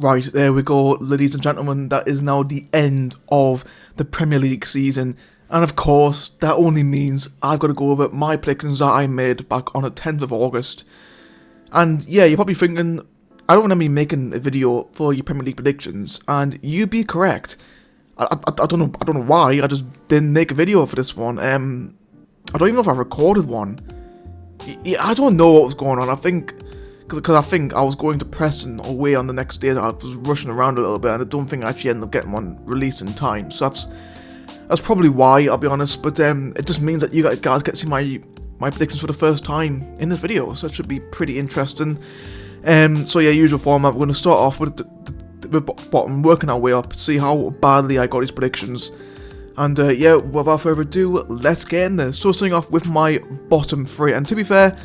Right, there we go, ladies and gentlemen. That is now the end of the Premier League season. And of course, that only means I've got to go over my predictions that I made back on the 10th of August. And yeah, you're probably thinking, I don't want to be making a video for your Premier League predictions. And you'd be correct. I don't know why, I just didn't make a video for this one. I don't even know if I recorded one. I don't know what was going on. I think... Because I think I was going to Preston away on the next day. I was rushing around a little bit, and I don't think I actually ended up getting one released in time. So that's probably why, I'll be honest. But it just means that you guys get to see my predictions for the first time in this video. So that should be pretty interesting. So yeah, usual format. We're going to start off with the bottom, working our way up, see how badly I got these predictions. And yeah, without further ado, let's get in there. So starting off with my bottom three, and to be fair,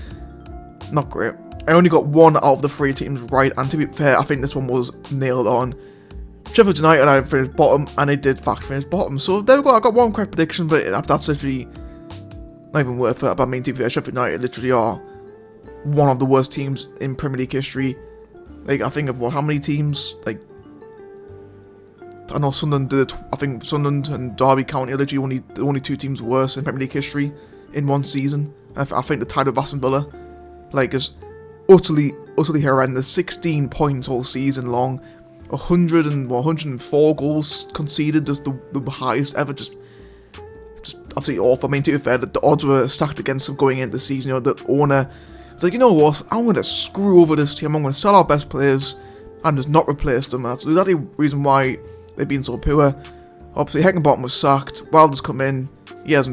not great. I only got one out of the three teams right, and to be fair, I think this one was nailed on. Sheffield United, I finished bottom, and they did fact finish bottom. So there we go, I got one correct prediction, but that's literally not even worth it. I mean, to be fair, Sheffield United literally are one of the worst teams in Premier League history. Like, I think of how many teams, like, I know Sunderland did it. I think Sunderland and Derby County are literally only two teams worse in Premier League history in one season. I think the tied with Aston Villa, like, is utterly horrendous. 16 points all season long, 104 goals conceded, just the highest ever. Just absolutely awful. I mean, to be fair, the odds were stacked against them going into the season. You know, the owner was like, you know what, I'm going to screw over this team. I'm going to sell our best players and just not replace them. That's exactly the reason why they've been so poor. Obviously, Heckingbottom was sacked. Wilder's come in. He's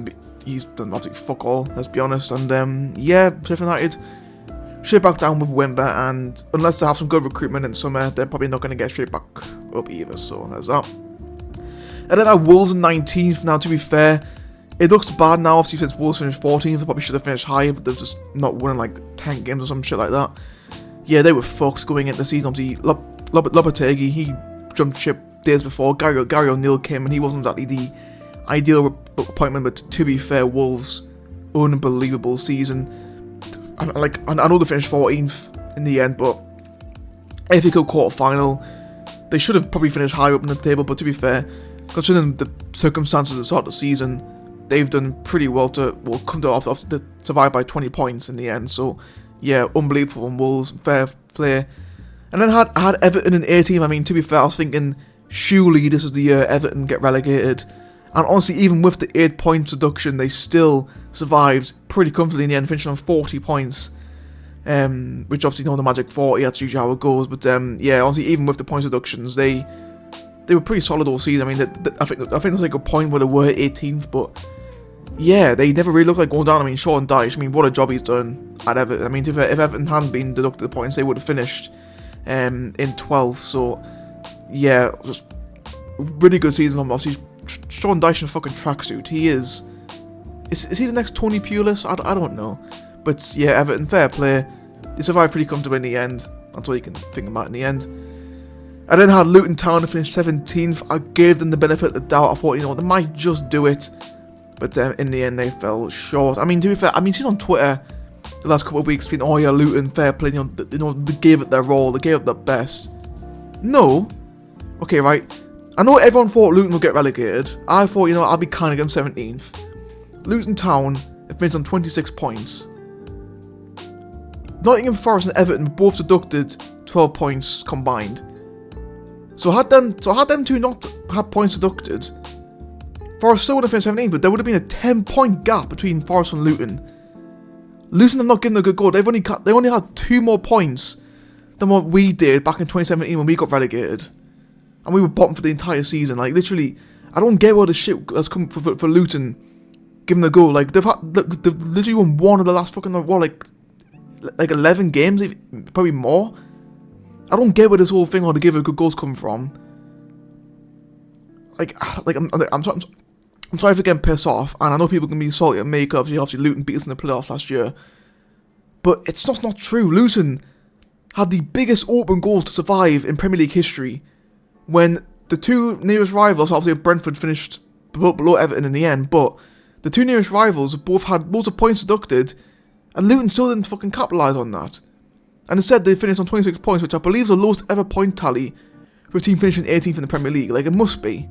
done absolutely fuck all, let's be honest. And yeah, Sheffield United straight back down with Wimber, and unless they have some good recruitment in summer, they're probably not going to get straight back up either, so there's that. And then our Wolves in 19th. Now, to be fair, it looks bad now, obviously, since Wolves finished 14th. They probably should have finished higher, but they're just not winning like 10 games or some shit like that. Yeah, they were fucked going into the season. Obviously, Lopetegui, he jumped ship days before. Gary O'Neill came, and he wasn't exactly the ideal appointment, but to be fair, Wolves, unbelievable season. I know they finished 14th in the end, but FA Cup quarter-final, they should have probably finished higher up in the table, but to be fair, considering the circumstances at the start of the season, they've done pretty well to survive by 20 points in the end. So yeah, unbelievable from Wolves, fair play. And then I had Everton in 18th. I mean, to be fair, I was thinking, surely this is the year Everton get relegated. And honestly, even with the 8 points deduction, they still survived pretty comfortably in the end, finishing on 40 points. Which obviously, the magic 40, that's usually how it goes. But yeah, honestly, even with the points deductions, they were pretty solid all season. I mean, I think there's like a point where they were 18th, but yeah, they never really looked like going down. I mean, Sean Dyche, I mean, what a job he's done at Everton. I mean, if Everton hadn't been deducted the points, they would have finished in 12th. So yeah, just really good season from obviously Sean Dyche in a fucking tracksuit. He is he the next Tony Pulis? I don't know. But yeah, Everton, fair play. They survived pretty comfortably in the end. That's all you can think about in the end. I then had Luton Town to finish 17th. I gave them the benefit of the doubt. I thought, you know, they might just do it. But in the end, they fell short. I mean, to be fair, seen on Twitter the last couple of weeks, thinking, oh yeah, Luton, fair play. You know, they gave it their all. They gave it their best. No. Okay, right. I know everyone thought Luton would get relegated. I thought, you know, I'll be kind of them 17th. Luton Town finished on 26 points. Nottingham Forest and Everton both deducted 12 points combined. So had them two not had points deducted, Forest still would have finished 17th, but there would have been a 10-point gap between Forest and Luton. Luton have not given a good goal. They only had 2 more points than what we did back in 2017 when we got relegated. And we were bottom for the entire season. Like, literally, I don't get where the shit has come for Luton giving a goal. Like, they've literally won one of the last fucking, like 11 games, probably more. I don't get where this whole thing on to give a good goals come from. I'm sorry for getting pissed off, and I know people can be salty at me because obviously Luton beat us in the playoffs last year. But it's just not true. Luton had the biggest open goals to survive in Premier League history when the two nearest rivals, obviously Brentford finished below Everton in the end, but the two nearest rivals both had loads of points deducted, and Luton still didn't fucking capitalise on that. And instead they finished on 26 points, which I believe is the lowest ever point tally for a team finishing 18th in the Premier League. Like, it must be.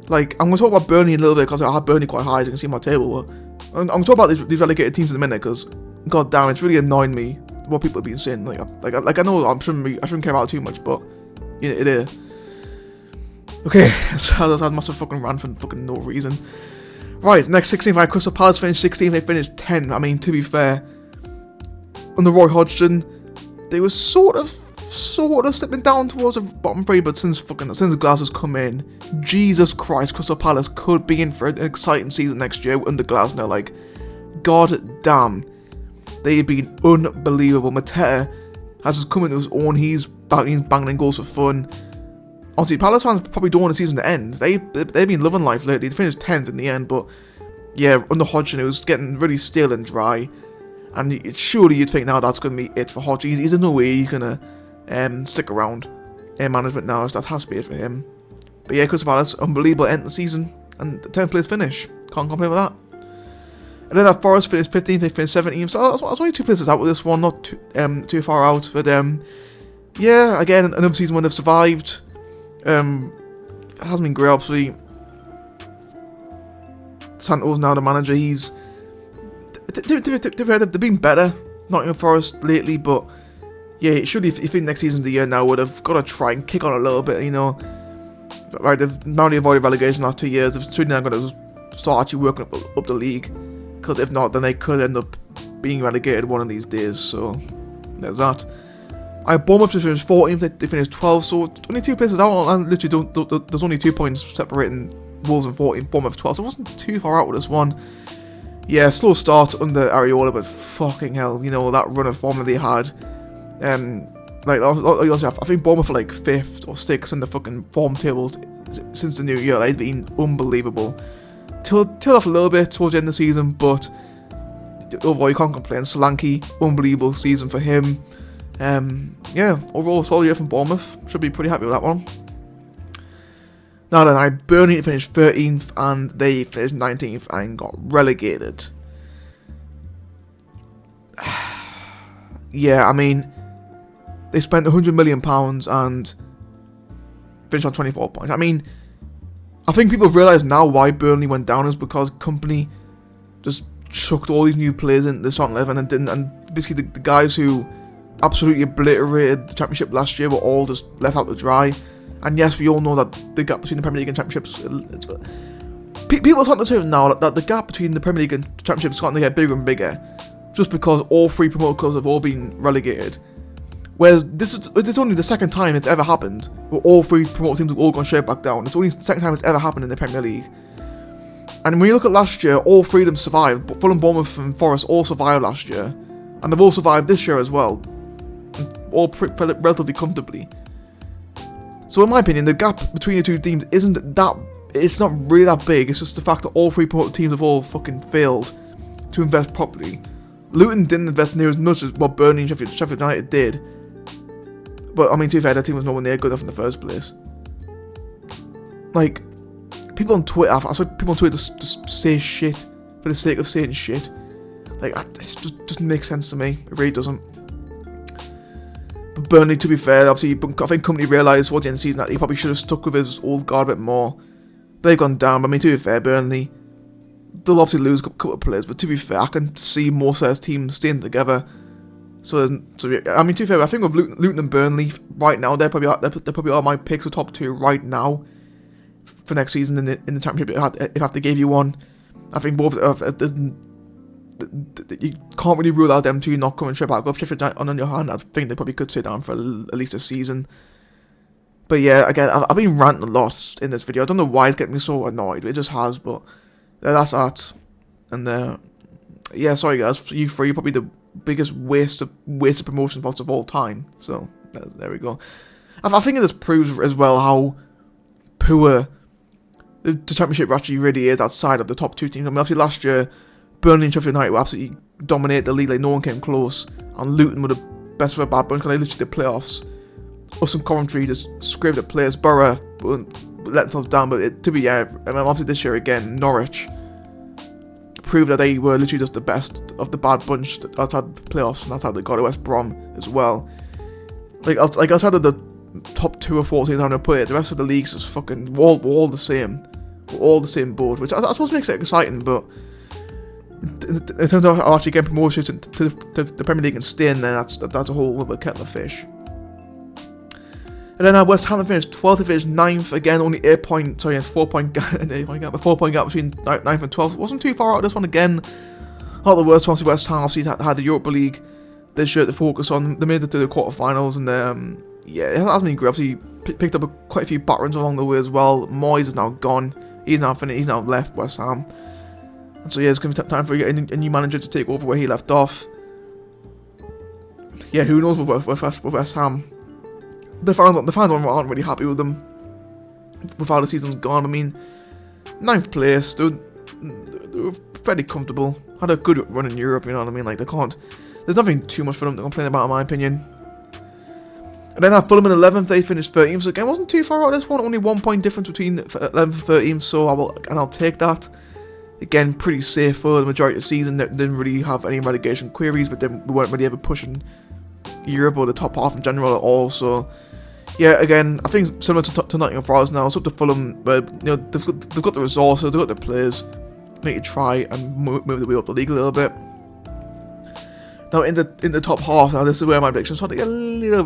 Like, I'm going to talk about Burnley a little bit because I have Burnley quite high, as you can see on my table. But I'm going to talk about these relegated teams in a minute because, god damn, it's really annoying me what people have been saying. Like I know I shouldn't care about it too much, but you know, it is. Okay, so that's a massive fucking rant for fucking no reason. Right, next 16th, I had Crystal Palace finished 16th, they finished 10th. I mean, to be fair, under Roy Hodgson, they were sort of slipping down towards the bottom three, but since Glass has come in, Jesus Christ, Crystal Palace could be in for an exciting season next year under Glasner. Like, god damn, they've been unbelievable. Mateta has just come into his own. He's banging goals for fun. Honestly, Palace fans probably don't want the season to end. They've been loving life lately. They finished 10th in the end, but yeah, under Hodgson it was getting really stale and dry. And surely you'd think now that's going to be it for Hodgson. There's no way he's going to stick around in management now. That has to be it for him. But yeah, Crystal Palace, unbelievable end of the season. And the 10th place finish. Can't complain with that. And then that Forest finished 15th, they finished 17th. So I was only 2 places out with this one, not too far out. But yeah, again, another season when they've survived. It hasn't been great, obviously. Santos now the manager. He's they've been better, Nottingham Forest lately, but yeah, surely if you think next season's the year now, would have got to try and kick on a little bit, you know. Right, they've not only avoided relegation the last 2 years, they've certainly now got to start actually working up the league, because if not, then they could end up being relegated one of these days. So there's that. Bournemouth finished 14th, they finished 12th, so it's only 2 places out, and literally there's only 2 points separating Wolves and 14th, Bournemouth 12th, so it wasn't too far out with this one. Yeah, slow start under Areola, but fucking hell, you know, that run of form that they had. Like, honestly, I think Bournemouth are like 5th or 6th in the fucking form tables since the new year. Like, it's been unbelievable. Tailed off a little bit towards the end of the season, but overall you can't complain. Solanke, unbelievable season for him. Yeah, overall solid year from Bournemouth. Should be pretty happy with that one. Now then, Burnley finished 13th and they finished 19th and got relegated. Yeah, I mean, they spent £100 million and finished on 24 points. I mean, I think people realise now why Burnley went down is because Company just chucked all these new players into the starting 11 and basically the guys who absolutely obliterated the Championship last year were all just left out to dry. And yes, we all know that the gap between the Premier League and Championships, people are starting to say now that the gap between the Premier League and Championship is starting to get bigger and bigger, just because all 3 promoted clubs have all been relegated. Whereas this is only the second time it's ever happened, where all 3 promoted teams have all gone straight back down. It's only the second time it's ever happened in the Premier League. And when you look at last year, all 3 of them survived. Fulham, Bournemouth and Forest all survived last year. And they've all survived this year as well. All relatively comfortably. So in my opinion, the gap between the 2 teams it's not really that big. It's just the fact that all 3 promoted teams have all fucking failed to invest properly. Luton didn't invest near as much as what Burnley and Sheffield United did. But I mean, to be fair, their team was nowhere near good enough in the first place. Like, people on Twitter, I saw people on Twitter just say shit for the sake of saying shit. Like, it just doesn't make sense to me. It really doesn't. But Burnley, to be fair, obviously, I think Company realised towards the end of the season that he probably should have stuck with his old guard a bit more. They've gone down, but I mean, to be fair, Burnley, they'll obviously lose a couple of players, but to be fair, I can see most of their teams staying together. So I mean, to be fair, I think with Luton and Burnley right now, they probably are my picks for top 2 right now for next season in the Championship. If I have to give you one, I think both you can't really rule out them 2 not coming straight back up. Sheffield United, on the other hand, I think they probably could sit down for at least a season. But yeah, again, I've been ranting a lot in this video. I don't know why it's getting me so annoyed. It just has, but that's that. And yeah, sorry guys, you 3 are probably the biggest waste of promotion spots of all time. So there we go. I think it just proves as well how poor the Championship actually really is outside of the top 2 teams. I mean, obviously last year, Burnley and Sheffield United were absolutely dominated the league, like no one came close, and Luton were the best of a bad bunch because they literally did playoffs. Us and Coventry just scraped the players. Borough let themselves down, but to be fair, I mean, obviously this year again, Norwich proved that they were literally just the best of the bad bunch outside the playoffs, and that's how they got to West Brom as well. Like outside of the top 2 or 4 teams having to play it. The rest of the league's just fucking we're all the same. We're all the same boat, which I suppose makes it exciting, but in terms of actually getting promoted to the Premier League and staying there, that's a whole other kettle of fish. And then West Ham finished 12th, finished 9th, again, only 4 point gap, the 4 point gap between 9th and 12th. Wasn't too far out of this one again. Not the worst, obviously West Ham obviously had the Europa League this year to focus on. They made it to the quarterfinals, and yeah, it hasn't been great. Obviously picked up quite a few batterings along the way as well. Moyes is now gone. He's now finished. He's now left West Ham. And so yeah, it's going to be time for a new manager to take over where he left off. Yeah, who knows with West Ham. The fans aren't really happy with them with how the season's gone. I mean, 9th place, they were fairly comfortable. Had a good run in Europe, you know what I mean? Like, there's nothing too much for them to complain about, in my opinion. And then at Fulham in 11th, they finished 13th. So again, wasn't too far out of this one. Only 1 point difference between 11th and 13th. So I'll take that. Again, pretty safe for the majority of the season. They didn't really have any relegation queries, but then we weren't really ever pushing Europe or the top half in general at all. So yeah, again, I think similar to Nottingham Forest now. It's up to Fulham, but you know they've got the resources, they've got the players. They need to try and move the way up the league a little bit. Now in the top half, now this is where my predictions started to get a little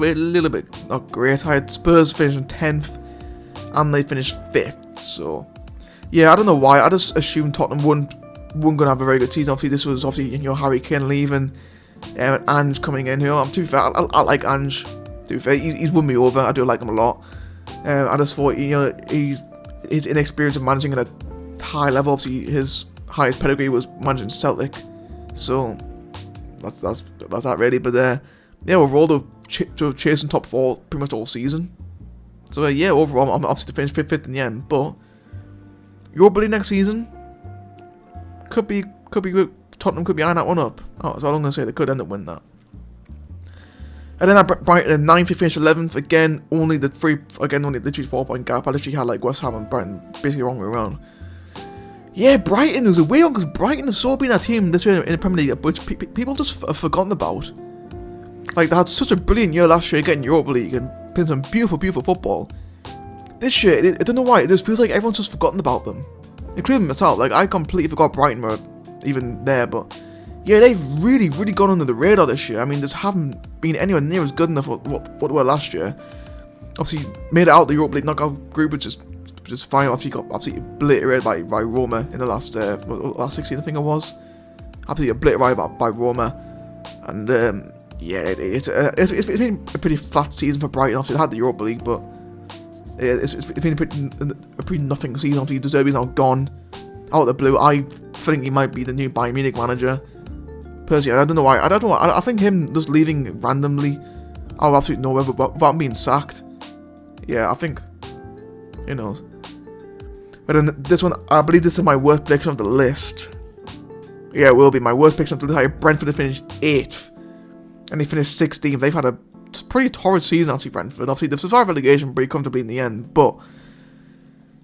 bit not great. I had Spurs finishing 10th, and they finished 5th. So yeah, I don't know why. I just assumed Tottenham weren't going to have a very good season. Obviously, this was Harry Kane leaving, and Ange coming in. To be fair, I like Ange. To be fair, he's won me over. I do like him a lot. I just thought his inexperience of managing at a high level. Obviously, his highest pedigree was managing Celtic. So that's that really. But yeah, overall they're chasing top 4 pretty much all season. So yeah, overall I'm obviously to finish 5th in the end. But Europa League next season could be Tottenham could be eyeing that one up. Oh, that's all I'm gonna say. They could end up winning that. And then at Brighton in 9th, he finished 11th. Again, only literally 4 point gap. I literally had like West Ham and Brighton basically wrong way around. Yeah, Brighton was a weird one because Brighton have so been that team this year in the Premier League, which people just have forgotten about. Like, they had such a brilliant year last year getting Europa League and playing some beautiful, beautiful football. This year, I don't know why, it just feels like everyone's just forgotten about them. Including myself. Like, I completely forgot Brighton were even there, but yeah, they've really, really gone under the radar this year. I mean, just haven't been anywhere near as good enough what they were last year. Obviously, made it out the Europa League knockout group, which is fine. Obviously, got absolutely obliterated by Roma in the last 16, I think it was. Absolutely obliterated by Roma, and yeah, it's been a pretty flat season for Brighton. Obviously, they had the Europa League, but yeah, it's been a pretty nothing season. Obviously, De Zerbi's now gone out of the blue. I think he might be the new Bayern Munich manager. Personally, I don't know why. I think him just leaving randomly out of absolute nowhere without being sacked. Yeah, I think. Who knows? But then this one, I believe this is my worst prediction of the list. Yeah, it will be my worst prediction of the entire. Brentford have finished 8th, and they finished 16th. They've had a pretty torrid season, actually, Brentford. Obviously, they've survived relegation pretty comfortably in the end, but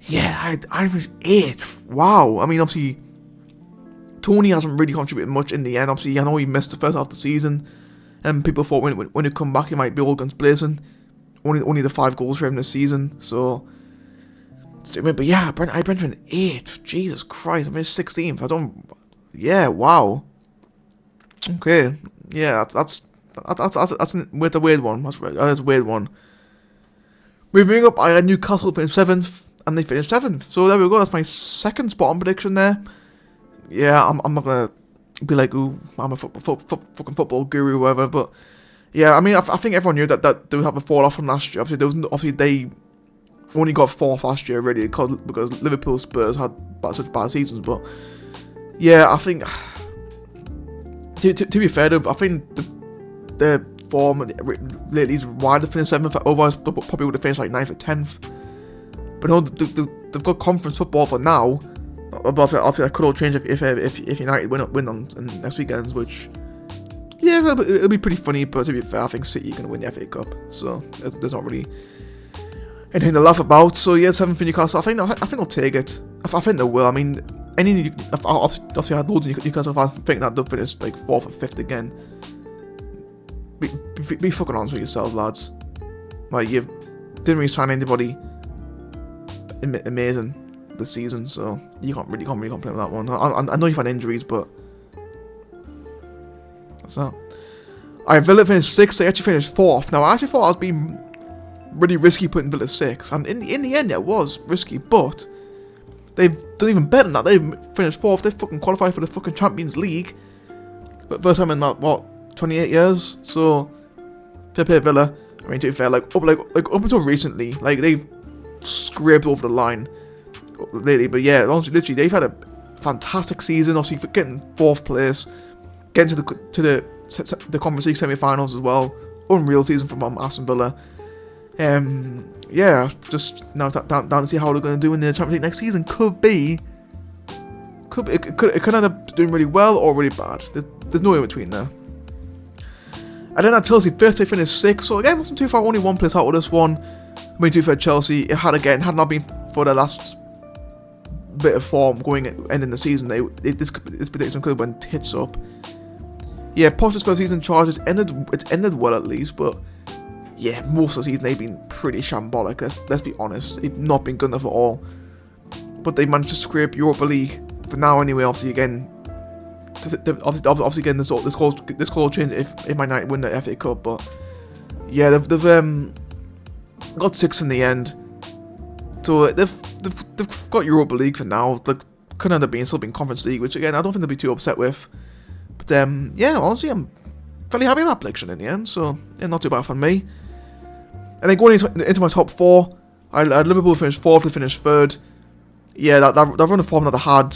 yeah, I finished 8th. Wow. I mean, obviously, Tony hasn't really contributed much in the end. Obviously, I know he missed the first half of the season, and people thought when he come back, he might be all guns blazing. Only the 5 goals for him this season, so. But yeah, Brentford in 8th. Jesus Christ, I finished 16th. Yeah, wow. Okay, yeah, that's a weird one. That's a weird one. Moving up, I had Newcastle finish 7th, and they finished 7th. So there we go. That's my second spot on prediction there. Yeah, I'm not gonna be like, ooh, I'm a fucking football guru or whatever. But yeah, I mean, I think everyone knew that they would have a fall off from last year. Obviously, they only got 4th last year, really, because Liverpool, Spurs had such bad seasons. But yeah, I think to be fair, though, I think the form lately is why they finished 7th. Otherwise, they probably would have finished like 9th or 10th. But no, they've got conference football for now. But obviously, that could all change if United win on next weekend, which yeah, it'll be pretty funny. But to be fair, I think City are going to win the FA Cup, so there's not really anything to laugh about. So yeah, 7th for Newcastle. I think they'll take it. I think they will. I mean, obviously I had loads of Newcastle fans think that they'll finish like 4th or 5th again. Be fucking honest with yourselves, lads. Like, you didn't really sign anybody amazing this season, so you can't really complain with that one. I know you've had injuries, but that's that. Alright, Villa finished 6th. They actually finished 4th. Now, I actually thought I was being really risky putting Villa 6th, and in the end, it was risky, but they've done even better than that. They've finished 4th. They fucking qualified for the fucking Champions League, but first time in that, what, 28 years? So, fair play Villa. I mean, to be fair, like up until recently, like, they've scraped over the line lately, but yeah, honestly, literally, they've had a fantastic season. Obviously, for getting 4th place, getting to the Conference League semi-finals as well. Unreal season from Aston Villa. Yeah, just now down to see how they're going to do in the Champions League next season. It could end up doing really well or really bad. There's no in between there. And then at Chelsea, 5th, they finished 6th. So again, wasn't too far. Only 1 place out with this one. I mean, too fair, Chelsea. Had not been for the last bit of form ending the season, this prediction could have went tits up. Yeah, Poch's first season charge, it's ended well at least, but yeah, most of the season they've been pretty shambolic. Let's be honest, they've not been good enough at all. But they managed to scrape Europa League for now anyway. Obviously again, this call change if Man United win the FA Cup. But yeah, they've got 6th in the end, so they've got Europa League for now. Like, could end up still being Conference League, which again I don't think they'll be too upset with. But yeah, honestly, I'm fairly happy with that prediction in the end. So yeah, not too bad for me. And then going into my top 4, I had Liverpool finish 4th, they finished 3rd. Yeah, that run of form that they had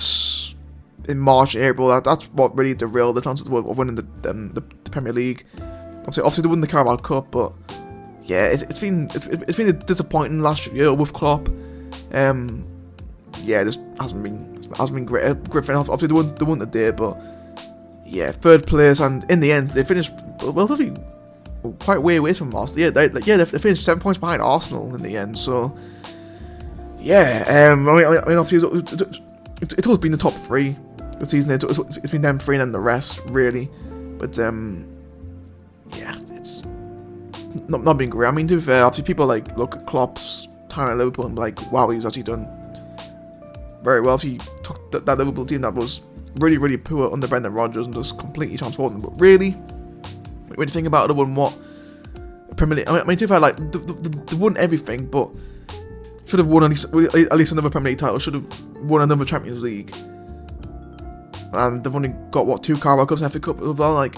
in March, April, that's what really derailed the chances of winning the Premier League. Obviously they won the Carabao Cup, but yeah, it's been a disappointing last year with Klopp. Yeah, this hasn't been great. Griffin, obviously they won the day, but yeah, 3rd place, and in the end they finished relatively quite way away from Arsenal. Yeah, they finished 7 points behind Arsenal in the end. So yeah, I mean obviously it's always been the top 3 the season. It's been them 3 and then the rest really, but yeah, it's not been great. I mean, to be fair, obviously people like look at Klopp's time at Liverpool and be like, wow, he's actually done very well. He took that Liverpool team that was really, really poor under Brendan Rodgers and just completely transformed them. But really, when you think about it, they won what? Premier League. I mean, to be fair, like they won everything, but should have won at least another Premier League title. Should have won another Champions League. And they've only got what, 2 Carabao Cups and FA Cup as well. Like,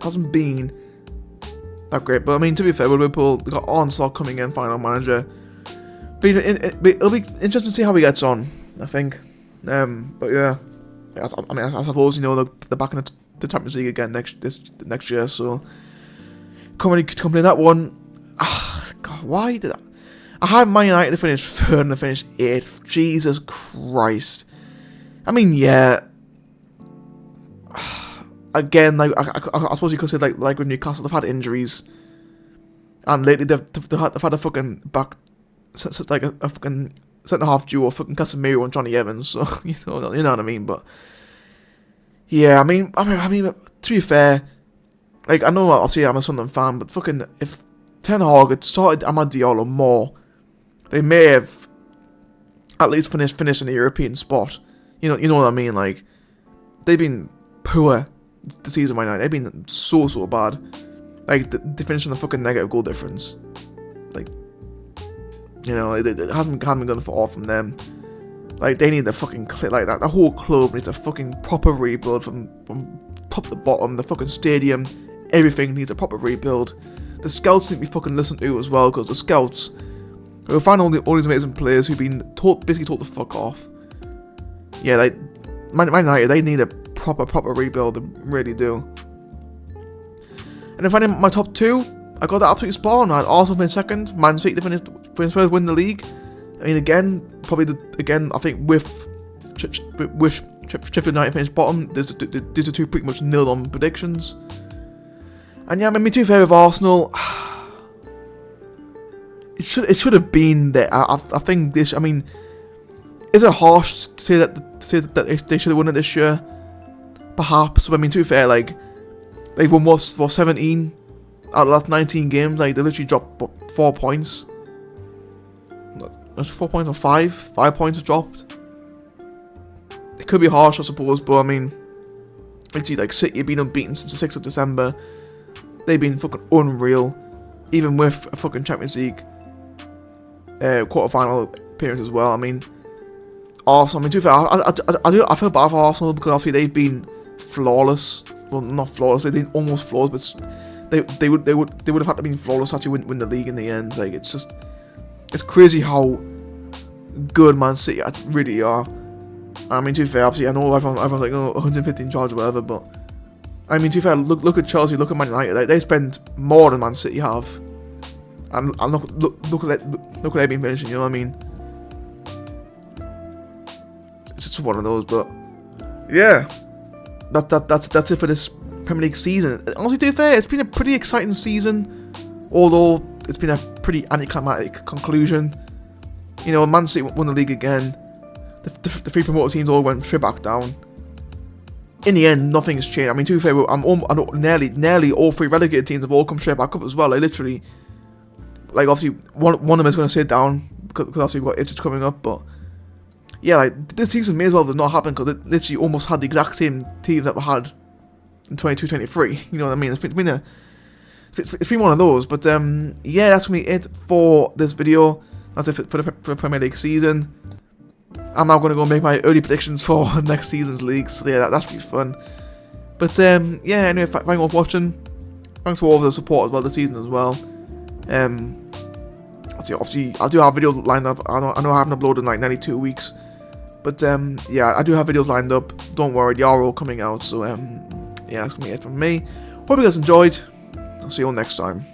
hasn't been that great. But I mean, to be fair, with Liverpool, they got Arne Slot coming in, final manager. But it'll be interesting to see how he gets on, I think. But yeah, I suppose, you know, they're back in the Champions League again next year, so can't really complain that one. God, why did I had Man United to finish 3rd and to finish 8th? Jesus Christ! I mean, yeah. Again, like I suppose you could say like with Newcastle, they've had injuries, and lately they've had a fucking back, like a fucking centre-half duo, fucking Casemiro and Johnny Evans, so you know what I mean. But yeah, I mean, to be fair, like I know obviously I'm a Sunderland fan, but fucking if Ten Hag had started Amad Diallo more, they may have at least finished in the European spot. You know what I mean? Like, they've been poor the season right now. They've been so bad. Like, they finished in a fucking negative goal difference. Like, you know, it hasn't been good for all from them. Like, they need the fucking like that. The whole club needs a fucking proper rebuild from top to bottom. The fucking stadium, everything needs a proper rebuild. The scouts need to be fucking listened to as well, because the scouts will find all these amazing players who've been basically told to fuck off. Yeah, like Man United, they need a proper rebuild. They really do. And then finally, my top 2, I got that absolutely spot on. I had Arsenal finished 2nd, Man City finished first, win the league. I mean, again, I think with Sheffield United finished bottom, these are 2 pretty much nil-on predictions. And yeah, I mean, me too fair with Arsenal. It should have been there. I think this. I mean, is it harsh to say that they should have won it this year? Perhaps. But I mean, to be fair, like they've won what 17 out of the last 19 games, like, they literally dropped 4 points. That's 4 points or 5? 5 points dropped. It could be harsh, I suppose, but I mean, literally, like, City have been unbeaten since the 6th of December. They've been fucking unreal, even with a fucking Champions League quarter-final appearance as well. I mean, Arsenal, I mean, to be fair, I feel bad for Arsenal because obviously they've been flawless. Well, not flawless, they've been almost flawless, but they would have had to be flawless to actually win the league in the end. Like, it's crazy how good Man City really are. I mean, to be fair, obviously, I know everyone's like, oh, 115 charge or whatever, but I mean, to be fair, look at Chelsea, look at Man United. Like, they spend more than Man City have, and look at they've been finishing. You know what I mean? It's just one of those, but yeah, that's it for this Premier League season. Honestly, to be fair, it's been a pretty exciting season, although it's been a pretty anticlimactic conclusion. You know, Man City won the league again. The 3 promoted teams all went straight back down. In the end, nothing has changed. I mean, to be fair, I know nearly all 3 relegated teams have all come straight back up as well. Like, literally, like, obviously, one of them is going to sit down because obviously we've got Ipswich coming up. But yeah, like, this season may as well have not happened because it literally almost had the exact same teams that we had in 22-23. You know what I mean? It's been one of those. But yeah, that's gonna be it for this video. That's it for the Premier League season. I'm now going to go make my early predictions for next season's leagues. So yeah, that should be fun. But yeah, anyway, thank you all for watching. Thanks for all the support as well this season as well. Obviously, I do have videos lined up. I know I haven't uploaded in like nearly 2 weeks. But yeah, I do have videos lined up. Don't worry, they are all coming out. So yeah, that's going to be it from me. Hope you guys enjoyed. I'll see you all next time.